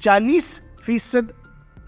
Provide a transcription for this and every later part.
40%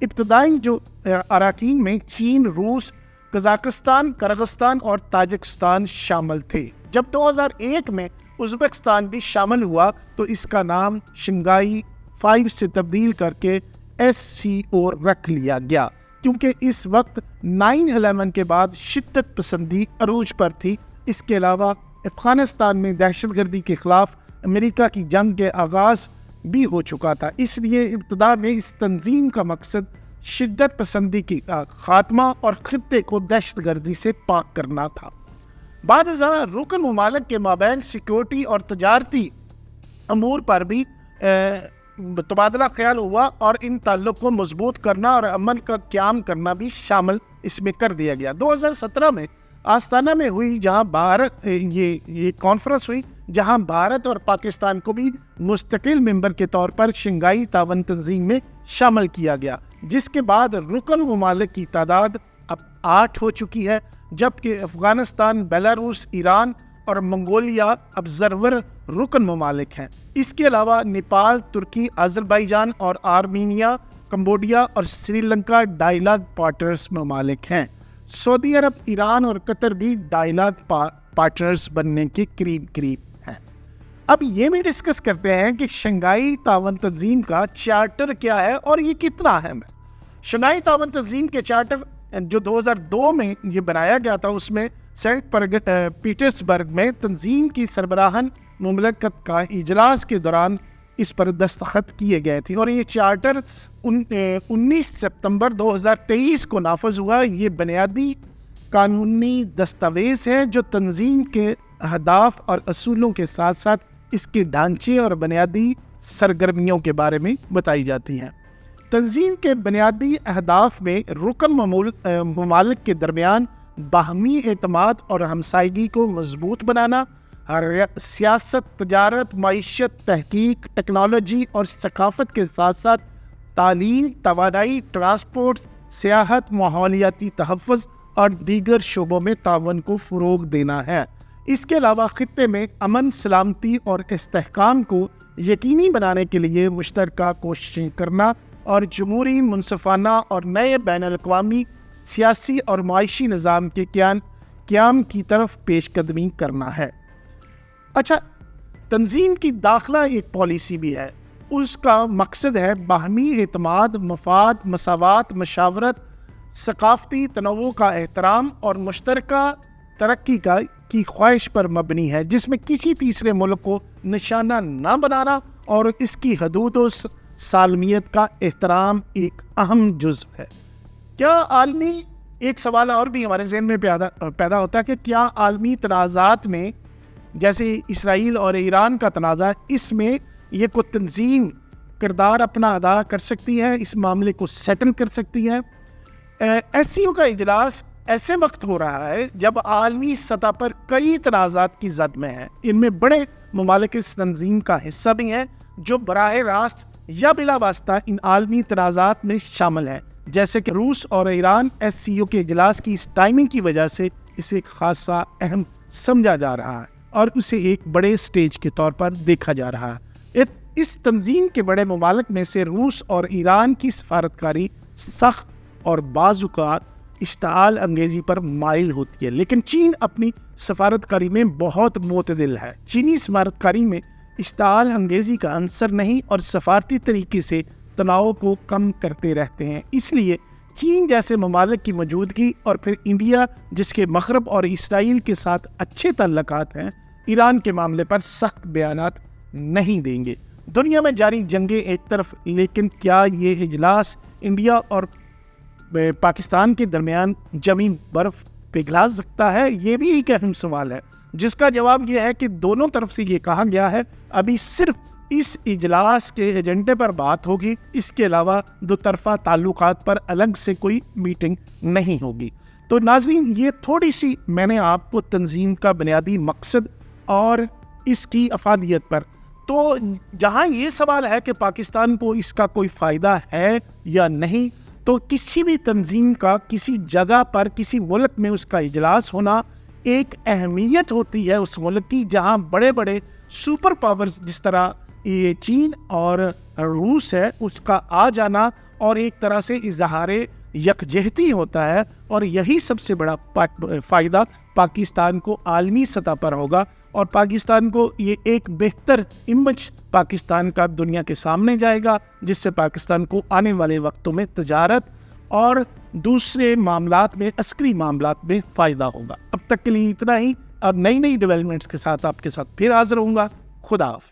ابتدائی جو اراکین میں چین، روس، قزاقستان، کرغستان اور تاجکستان شامل تھے۔ جب 2001 میں ازبکستان بھی شامل ہوا تو اس کا نام شنگھائی 5 سے تبدیل کر کے SCO رکھ لیا گیا، کیونکہ اس وقت 9/11 کے بعد شدت پسندی عروج پر تھی۔ اس کے علاوہ افغانستان میں دہشت گردی کے خلاف امریکہ کی جنگ کے آغاز بھی ہو چکا تھا، اس لیے ابتدا میں اس تنظیم کا مقصد شدت پسندی کی خاتمہ اور خطے کو دہشت گردی سے پاک کرنا تھا۔ بعد ازاں رکن ممالک کے مابین سیکورٹی اور تجارتی امور پر بھی تبادلہ خیال ہوا اور ان تعلق کو مضبوط کرنا اور امن کا قیام کرنا بھی شامل اس میں کر دیا گیا۔ 2017 میں آستانہ میں ہوئی جہاں یہ کانفرنس ہوئی، جہاں بھارت اور پاکستان کو بھی مستقل ممبر کے طور پر شنگھائی تعاون تنظیم میں شامل کیا گیا، جس کے بعد رکن ممالک کی تعداد اب 8 ہو چکی ہے، جبکہ افغانستان، بیلاروس، ایران اور منگولیا ابزرور رکن ممالک ہیں۔ اس کے علاوہ نیپال، ترکی، آذربائیجان اور آرمینیا، کمبوڈیا اور سری لنکا ڈائیلاگ پارٹنرز ممالک ہیں۔ سعودی عرب، ایران اور قطر بھی ڈائیلاگ پارٹنرز بننے کے قریب ہیں۔ اب یہ بھی ڈسکس کرتے ہیں کہ شنگھائی تعاون تنظیم کا چارٹر کیا ہے اور یہ کتنا اہم ہے۔ شنگھائی تعاون تنظیم کے چارٹر جو 2002 میں یہ بنایا گیا تھا، اس میں سینٹ پیٹرسبرگ میں تنظیم کی سربراہان مملکت کا اجلاس کے دوران اس پر دستخط کیے گئے تھے، اور یہ چارٹر 19 ستمبر 2023 کو نافذ ہوا۔ یہ بنیادی قانونی دستاویز ہے جو تنظیم کے اہداف اور اصولوں کے ساتھ ساتھ اس کے ڈھانچے اور بنیادی سرگرمیوں کے بارے میں بتائی جاتی ہیں۔ تنظیم کے بنیادی اہداف میں رکن ممالک کے درمیان باہمی اعتماد اور ہمسائیگی کو مضبوط بنانا، سیاست، تجارت، معیشت، تحقیق، ٹیکنالوجی اور ثقافت کے ساتھ ساتھ تعلیم، توانائی، ٹرانسپورٹ، سیاحت، ماحولیاتی تحفظ اور دیگر شعبوں میں تعاون کو فروغ دینا ہے۔ اس کے علاوہ خطے میں امن، سلامتی اور استحکام کو یقینی بنانے کے لیے مشترکہ کوششیں کرنا اور جمہوری، منصفانہ اور نئے بین الاقوامی سیاسی اور معاشی نظام کے قیام کی طرف پیش قدمی کرنا ہے۔ اچھا، تنظیم کی داخلہ ایک پالیسی بھی ہے۔ اس کا مقصد ہے باہمی اعتماد، مفاد، مساوات، مشاورت، ثقافتی تنوع کا احترام اور مشترکہ ترقی کی خواہش پر مبنی ہے، جس میں کسی تیسرے ملک کو نشانہ نہ بنانا اور اس کی حدود و سالمیت کا احترام ایک اہم جزو ہے۔ کیا عالمی ایک سوال اور بھی ہمارے ذہن میں پیدا ہوتا ہے کہ کیا عالمی تنازعات میں، جیسے اسرائیل اور ایران کا تنازع، اس میں یہ کوئی تنظیم کردار اپنا ادا کر سکتی ہے، اس معاملے کو سیٹل کر سکتی ہے؟ SCO کا اجلاس ایسے وقت ہو رہا ہے جب عالمی سطح پر کئی تنازعات کی زد میں ہیں۔ ان میں بڑے ممالک اس تنظیم کا حصہ بھی ہیں جو براہ راست یا بلا واسطہ ان عالمی تنازعات میں شامل ہیں، جیسے کہ روس اور ایران۔ SCO کے اجلاس کی اس ٹائمنگ کی وجہ سے اسے ایک خاصا اہم سمجھا جا رہا ہے اور اسے ایک بڑے سٹیج کے طور پر دیکھا جا رہا ہے۔ اس تنظیم کے بڑے ممالک میں سے روس اور ایران کی سفارتکاری سخت اور بعض اوقات اشتعال انگیزی پر مائل ہوتی ہے، لیکن چین اپنی سفارتکاری میں بہت معتدل ہے۔ چینی سفارتکاری میں اشتعال انگیزی کا عنصر نہیں اور سفارتی طریقے سے تناؤ کو کم کرتے رہتے ہیں۔ اس لیے چین جیسے ممالک کی موجودگی اور پھر انڈیا، جس کے مغرب اور اسرائیل کے ساتھ اچھے تعلقات ہیں، ایران کے معاملے پر سخت بیانات نہیں دیں گے۔ دنیا میں جاری جنگیں ایک طرف، لیکن کیا یہ اجلاس انڈیا اور پاکستان کے درمیان جمی برف پگھلا سکتا ہے؟ یہ بھی ایک اہم سوال ہے، جس کا جواب یہ ہے کہ دونوں طرف سے یہ کہا گیا ہے ابھی صرف اس اجلاس کے ایجنڈے پر بات ہوگی، اس کے علاوہ دو طرفہ تعلقات پر الگ سے کوئی میٹنگ نہیں ہوگی۔ تو ناظرین، یہ تھوڑی سی میں نے آپ کو تنظیم کا بنیادی مقصد اور اس کی افادیت پر، تو جہاں یہ سوال ہے کہ پاکستان کو اس کا کوئی فائدہ ہے یا نہیں، تو کسی بھی تنظیم کا کسی جگہ پر، کسی ملک میں اس کا اجلاس ہونا ایک اہمیت ہوتی ہے اس ملک کی، جہاں بڑے بڑے سپر پاورز جس طرح یہ چین اور روس ہے، اس کا آ جانا اور ایک طرح سے اظہار یکجہتی ہوتا ہے، اور یہی سب سے بڑا فائدہ پاکستان کو عالمی سطح پر ہوگا، اور پاکستان کو یہ ایک بہتر امیج پاکستان کا دنیا کے سامنے جائے گا، جس سے پاکستان کو آنے والے وقتوں میں تجارت اور دوسرے معاملات میں، عسکری معاملات میں فائدہ ہوگا۔ اب تک کے لیے اتنا ہی، اور نئی ڈیولپمنٹس کے ساتھ آپ کے ساتھ پھر حاضر ہوں گا۔ خدا حافظ۔